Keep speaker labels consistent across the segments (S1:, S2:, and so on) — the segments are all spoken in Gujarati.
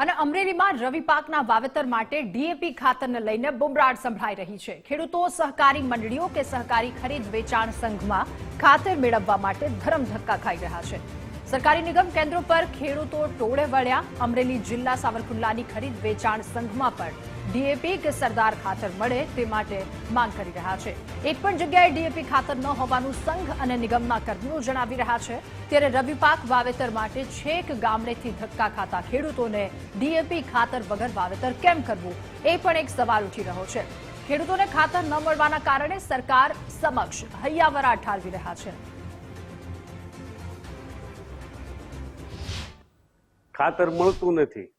S1: અને અમરેલીમાં રવિ પાકના વાવેતર માટે ડીએપી ખાતરને લઈને બુમરાડ સંભળાઈ રહી છે। ખેડૂતો સહકારી મંડળીઓ કે સહકારી ખરીદ વેચાણ સંઘમાં ખાતર મેળવવા માટે ધરમધક્કા ખાઈ રહ્યા છે। સરકારી નિગમ કેન્દ્રો પર ખેડૂતો ટોળે વળ્યા। અમરેલી જિલ્લા સાવરકુંડલાની ખરીદ વેચાણ સંઘમાં પણ ડીએપી કે સરદાર ખાતર મળે તે માટે માંગ કરી રહ્યા છે। એક પણ જગ્યાએ ડીએપી ખાતર ન હોવાનું સંઘ અને નિગમના કર્મીઓ જણાવી રહ્યા છે। ત્યારે રવિ પાક વાવેતર માટે છેક ગામડેથી ધક્કા ખાતા ખેડૂતોને ડીએપી ખાતર વગર વાવેતર કેમ કરવું એ પણ એક સવાલ ઉઠી રહ્યો છે। ખેડૂતોને ખાતર ન મળવાના કારણે સરકાર સમક્ષ હૈયાવરા ઠાલવી રહ્યા છે।
S2: ખાતર મળતું નથી।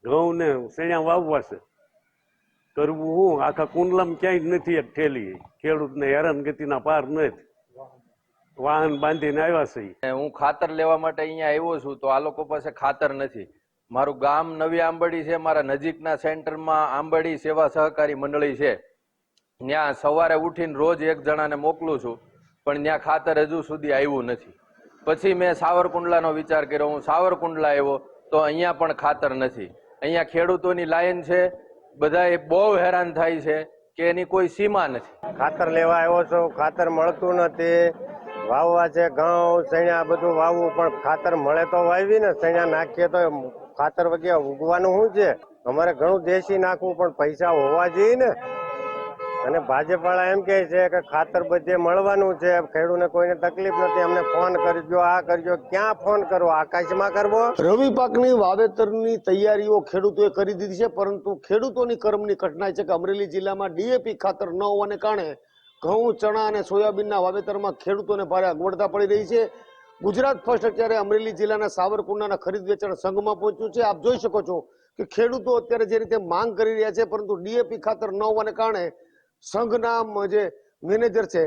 S2: ઘઉં ને શેણા વાવવા છે, કરવું હું? આખા કુંડલામાં ક્યાંય જ નથી એક ઠેલી। ખેડૂતને હેરાનગતિના પાર નથી। વાહન બાંધીને આવ્યા છે।
S3: હું ખાતર લેવા માટે અહીંયા આવ્યો છું તો આ લોકો પાસે ખાતર નથી। મારું ગામ નવી આંબડી છે, મારા નજીકના સેન્ટરમાં આંબડી સેવા સહકારી મંડળી છે, ત્યાં સવારે ઉઠીને રોજ એક જણાને મોકલું છું, પણ ત્યાં ખાતર હજુ સુધી આવ્યું નથી। પછી મેં સાવરકુંડલાનો વિચાર કર્યો। હું સાવરકુંડલા આવ્યો તો અહીંયા પણ ખાતર નથી। અહીંયા ખેડૂતોની લાઈન છે, બધા બહુ હેરાન થાય છે કે એની કોઈ સીમા નથી।
S4: ખાતર લેવા આવ્યો છું, ખાતર મળતું નથી। વાવવા છે ઘઉં શેણા બધું વાવવું, પણ ખાતર મળે તો વાવી ને, શેણા નાખીએ તો ખાતર વગેરે ઉગવાનું શું છે? અમારે ઘણું દેશી નાખવું, પણ પૈસા હોવા જોઈએ ને। અને ભાજપ વાળા એમ કહે છે કે ખાતર બધે મળવાનું છે, ખેડૂતને કોઈને તકલીફ નથી, અમને ફોન કરજો, આ કરજો। ક્યાં ફોન કરવો? આકાશમાં કરવો?
S5: રવિ પાકની વાવેતરની તૈયારીઓ ખેડૂતોએ કરી દીધી છે, પરંતુ ખેડૂતોની કર્મની કઠણાઈ છે કે અમરેલી જિલ્લામાં ડીએપી ખાતર ન હોવાને કારણે ઘઉં, ચણા અને સોયાબીનના વાવેતરમાં ખેડૂતોને ભારે અગવડતા પડી રહી છે। ગુજરાત ફર્સ્ટ અત્યારે અમરેલી જિલ્લાના સાવરકુંડલાના ખરીદ વેચાણ સંઘમાં પહોંચ્યું છે। આપ જોઈ શકો છો કે ખેડૂતો અત્યારે જે રીતે માંગ કરી રહ્યા છે, પરંતુ ડીએપી ખાતર ન હોવાને કારણે સંઘના જે મેનેજર છે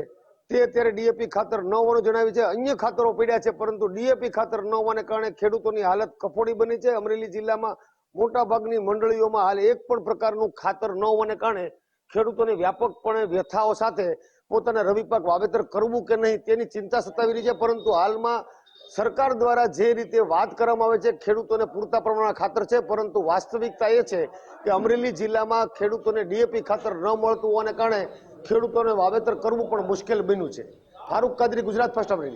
S5: તે અત્યારે ડીએપી ખાતર ન હોવાનું જણાવ્યું છે। અન્ય ખાતરો પડ્યા છે, પરંતુ ડીએપી ખાતર ન હોવાને કારણે ખેડૂતોની હાલત કફોડી બની છે। અમરેલી જિલ્લામાં મોટા ભાગની મંડળીઓમાં હાલ એક પણ પ્રકારનું ખાતર ન હોવાને કારણે ખેડૂતોની વ્યાપકપણે વ્યથાઓ સાથે પોતાને રવિ પાક વાવેતર કરવું કે નહીં તેની ચિંતા સતાવી રહી છે। પરંતુ હાલમાં સરકાર દ્વારા જે રીતે વાત કરવામાં આવે છે ખેડૂતોને પૂરતા પ્રમાણમાં ખાતર છે, પરંતુ વાસ્તવિકતા એ છે કે અમરેલી જિલ્લામાં ખેડૂતોને ડીએપી ખાતર ન મળતું હોવાને કારણે ખેડૂતોને વાવેતર કરવું પણ મુશ્કેલ બન્યું છે। ફારૂક કાદરી, ગુજરાત ફર્સ્ટ, અમરેલી।